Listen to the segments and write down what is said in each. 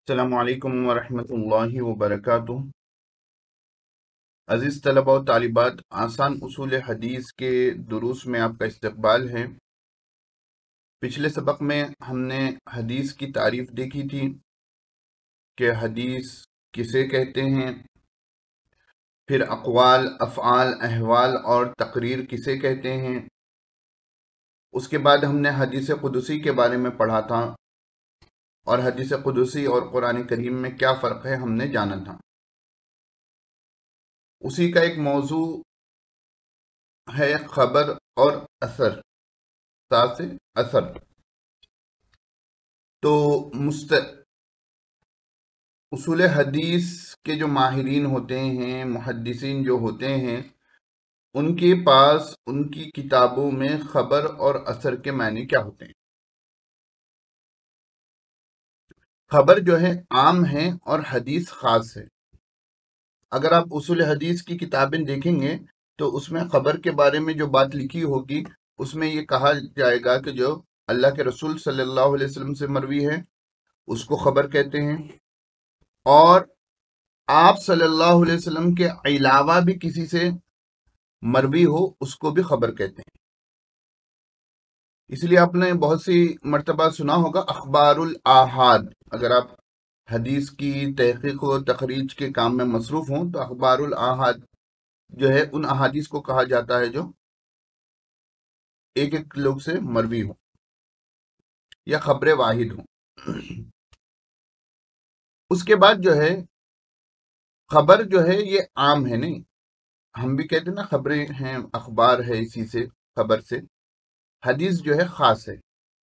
السلام علیکم ورحمۃ اللہ وبرکاتہ۔ عزیز طلبہ و طالبات، آسان اصول حدیث کے دروس میں آپ کا استقبال ہے۔ پچھلے سبق میں ہم نے حدیث کی تعریف دیکھی تھی کہ حدیث کسے کہتے ہیں، پھر اقوال، افعال، احوال اور تقریر کسے کہتے ہیں۔ اس کے بعد ہم نے حدیث قدسی کے بارے میں پڑھا تھا، اور حدیث قدسی اور قرآن کریم میں کیا فرق ہے ہم نے جانا تھا۔ اسی کا ایک موضوع ہے خبر اور اثر، سے اثر۔ تو اصول حدیث کے جو ماہرین ہوتے ہیں، محدثین جو ہوتے ہیں، ان کے پاس ان کی کتابوں میں خبر اور اثر کے معنی کیا ہوتے ہیں۔ خبر جو ہے عام ہے اور حدیث خاص ہے۔ اگر آپ اصول حدیث کی کتابیں دیکھیں گے تو اس میں خبر کے بارے میں جو بات لکھی ہوگی، اس میں یہ کہا جائے گا کہ جو اللہ کے رسول صلی اللہ علیہ وسلم سے مروی ہے اس کو خبر کہتے ہیں، اور آپ صلی اللہ علیہ وسلم کے علاوہ بھی کسی سے مروی ہو اس کو بھی خبر کہتے ہیں۔ اس لیے آپ نے بہت سی مرتبہ سنا ہوگا اخبار الآحاد۔ اگر آپ حدیث کی تحقیق و تخریج کے کام میں مصروف ہوں تو اخبار الآحاد جو ہے ان احادیث کو کہا جاتا ہے جو ایک ایک لوگ سے مروی ہوں یا خبر واحد ہوں۔ اس کے بعد جو ہے خبر جو ہے یہ عام ہے، نہیں، ہم بھی کہتے ہیں نا خبریں ہیں، اخبار ہے، اسی سے خبر سے۔ حدیث جو ہے خاص ہے،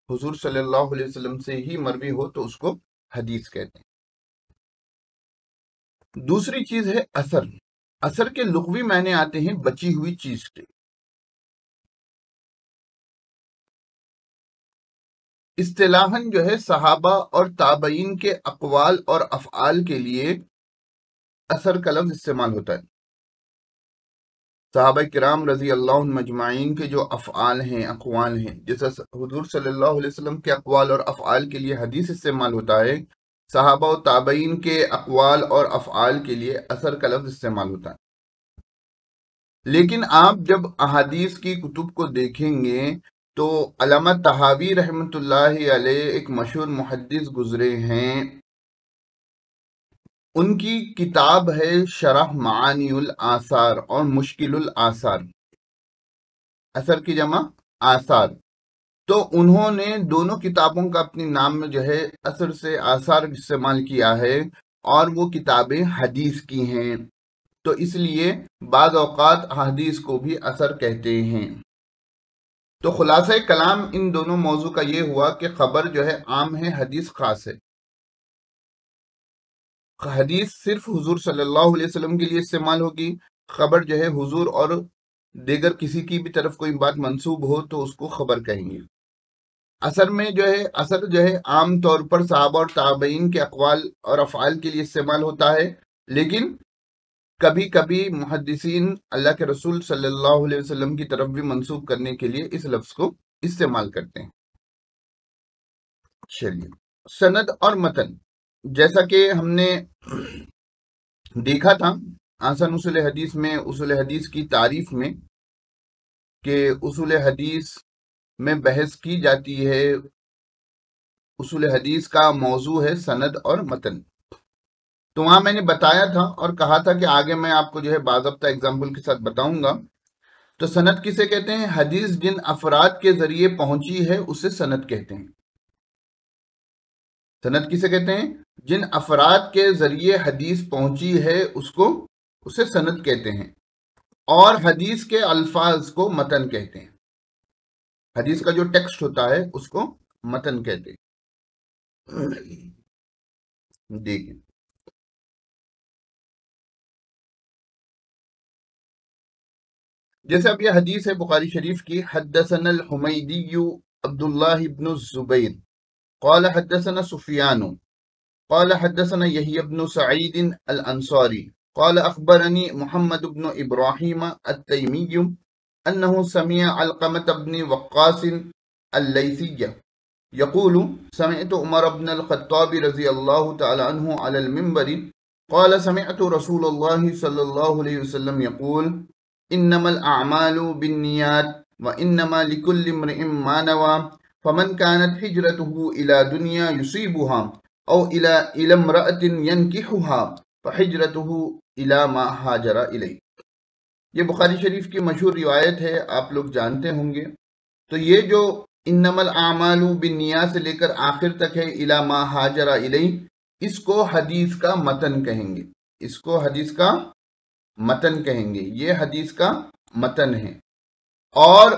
حضور صلی اللہ علیہ وسلم سے ہی مروی ہو تو اس کو حدیث کہتے ہیں۔ دوسری چیز ہے اثر۔ اثر کے لغوی معنی آتے ہیں بچی ہوئی چیز کے۔ اصطلاحاً جو ہے صحابہ اور تابعین کے اقوال اور افعال کے لیے اثر کا لفظ استعمال ہوتا ہے۔ صحابہ کرام رضی اللہ عنہم مجمعین کے جو افعال ہیں، اقوال ہیں، جیسا حضور صلی اللہ علیہ وسلم کے اقوال اور افعال کے لیے حدیث استعمال ہوتا ہے، صحابہ و تابعین کے اقوال اور افعال کے لیے اثر کا لفظ استعمال ہوتا ہے۔ لیکن آپ جب احادیث کی کتب کو دیکھیں گے تو علامہ طحاوی رحمۃ اللہ علیہ ایک مشہور محدث گزرے ہیں، ان کی کتاب ہے شرح معانی الآثار اور مشکل الآثار، اثر کی جمع آثار۔ تو انہوں نے دونوں کتابوں کا اپنی نام میں جو ہے اثر سے آثار استعمال کیا ہے، اور وہ کتابیں حدیث کی ہیں، تو اس لیے بعض اوقات حدیث کو بھی اثر کہتے ہیں۔ تو خلاصہ کلام ان دونوں موضوع کا یہ ہوا کہ خبر جو ہے عام ہے، حدیث خاص ہے۔ حدیث صرف حضور صلی اللہ علیہ وسلم کے لیے استعمال ہوگی، خبر جو ہے حضور اور دیگر کسی کی بھی طرف کوئی بات منسوب ہو تو اس کو خبر کہیں گے۔ اثر میں جو ہے اثر جو ہے عام طور پر صحابہ اور تابعین کے اقوال اور افعال کے لیے استعمال ہوتا ہے، لیکن کبھی کبھی محدثین اللہ کے رسول صلی اللہ علیہ وسلم کی طرف بھی منسوب کرنے کے لیے اس لفظ کو استعمال کرتے ہیں۔ چلیے، سند اور متن، جیسا کہ ہم نے دیکھا تھا آسان اصول حدیث میں، اصول حدیث کی تعریف میں، کہ اصول حدیث میں بحث کی جاتی ہے، اصول حدیث کا موضوع ہے سند اور متن۔ تو وہاں میں نے بتایا تھا اور کہا تھا کہ آگے میں آپ کو جو ہے باضابطہ اگزامپل کے ساتھ بتاؤں گا۔ تو سند کسے کہتے ہیں؟ حدیث جن افراد کے ذریعے پہنچی ہے اسے سند کہتے ہیں۔ سند کسے کہتے ہیں؟ جن افراد کے ذریعے حدیث پہنچی ہے اسے سند کہتے ہیں، اور حدیث کے الفاظ کو متن کہتے ہیں۔ حدیث کا جو ٹیکسٹ ہوتا ہے اس کو متن کہتے ہیں۔ دیکھیں، جیسے اب یہ حدیث ہے بخاری شریف کی، حدثنا الحمیدی عبداللہ بن الزبیر قال حدثنا سفیان قال حدثنا یحیی بن سعید الانصاری قال اخبرنی محمد بن ابراہیم التیمی انه سمع علقمة بن وقاص اللیثی يقول سمعت عمر بن الخطاب رضي الله تعالى عنه على المنبر قال سمعت رسول الله صلى الله عليه وسلم يقول إنما الأعمال بالنيات وإنما لكل امرئ ما نوى فمن كانت هجرته إلى دنيا يصيبها أو إلى امرأة ينكحها فهجرته إلى ما هاجر إليه. یہ بخاری شریف کی مشہور روایت ہے، آپ لوگ جانتے ہوں گے. تو یہ جو انما الاعمال بالنیات سے لے کر آخر تک ہے الی ما ہاجر الیہ، اس کو حدیث کا متن کہیں گے. اس کو حدیث کا متن کہیں گے. یہ حدیث کا متن ہے. اور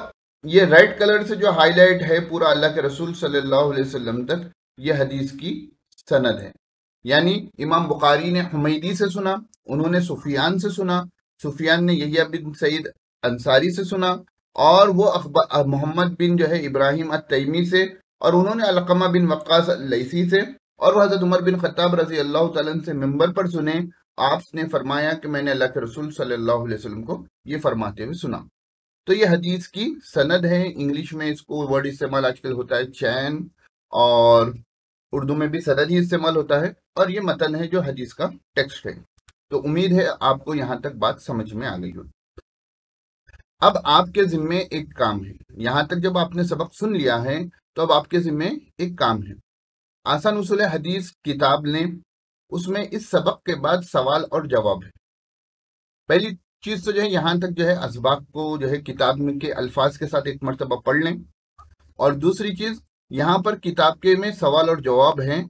یہ ریڈ کلر سے جو ہائی لائٹ ہے پورا اللہ کے رسول صلی اللہ علیہ وسلم تک، یہ حدیث کی سند ہے. یعنی امام بخاری نے حمیدی سے سنا، انہوں نے سفیان سے سنا، سفیان نے یحییٰ بن سعید انصاری سے سنا، اور وہ محمد بن جو ہے ابراہیم التیمی سے، اور انہوں نے علقمہ بن وقاص اللیثی سے، اور وہ حضرت عمر بن خطاب رضی اللہ تعالیٰ عنہ سے ممبر پر سنے. آپ نے فرمایا کہ میں نے اللہ کے رسول صلی اللہ علیہ وسلم کو یہ فرماتے ہوئے سنا. تو یہ حدیث کی سند ہے. انگلش میں اس کو ورڈ استعمال آج کل ہوتا ہے چین، اور اردو میں بھی سند ہی استعمال ہوتا ہے، اور یہ متن ہے جو حدیث کا ٹیکسٹ ہے. تو امید ہے آپ کو یہاں تک بات سمجھ میں آ گئی ہو. اب آپ کے ذمے ایک کام ہے. یہاں تک جب آپ نے سبق سن لیا ہے تو اب آپ کے ذمے ایک کام ہے. آسان اصول حدیث کتاب لیں، اس میں اس سبق کے بعد سوال اور جواب ہے. پہلی چیز تو جو ہے یہاں تک جو ہے اسباق کو جو ہے کتاب میں کے الفاظ کے ساتھ ایک مرتبہ پڑھ لیں. اور دوسری چیز، یہاں پر کتاب کے میں سوال اور جواب ہیں،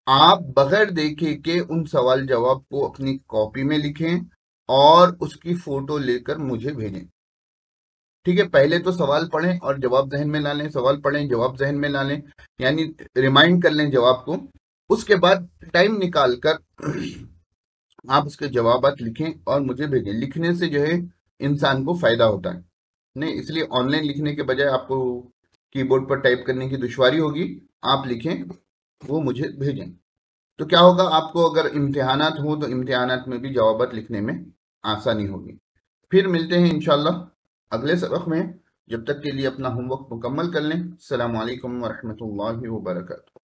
آپ بغیر دیکھے کہ ان سوال جواب کو اپنی کاپی میں لکھیں اور اس کی فوٹو لے کر مجھے بھیجیں. ٹھیک ہے، پہلے تو سوال پڑھیں اور جواب ذہن میں لا لیں، سوال پڑھیں جواب ذہن میں لا لیں، یعنی ریمائنڈ کر لیں جواب کو. اس کے بعد ٹائم نکال کر آپ اس کے جوابات لکھیں اور مجھے بھیجیں. لکھنے سے جو ہے انسان کو فائدہ ہوتا ہے، نہیں اس لیے آن لائن لکھنے کے بجائے آپ کو کی بورڈ پر ٹائپ کرنے کی دشواری ہوگی. آپ لکھیں، وہ مجھے بھیجیں. تو کیا ہوگا، آپ کو اگر امتحانات ہوں تو امتحانات میں بھی جوابات لکھنے میں آسانی ہوگی. پھر ملتے ہیں انشاءاللہ اگلے سبق میں. جب تک کے لیے اپنا ہوم ورک مکمل کر لیں. السلام علیکم ورحمۃ اللہ وبرکاتہ.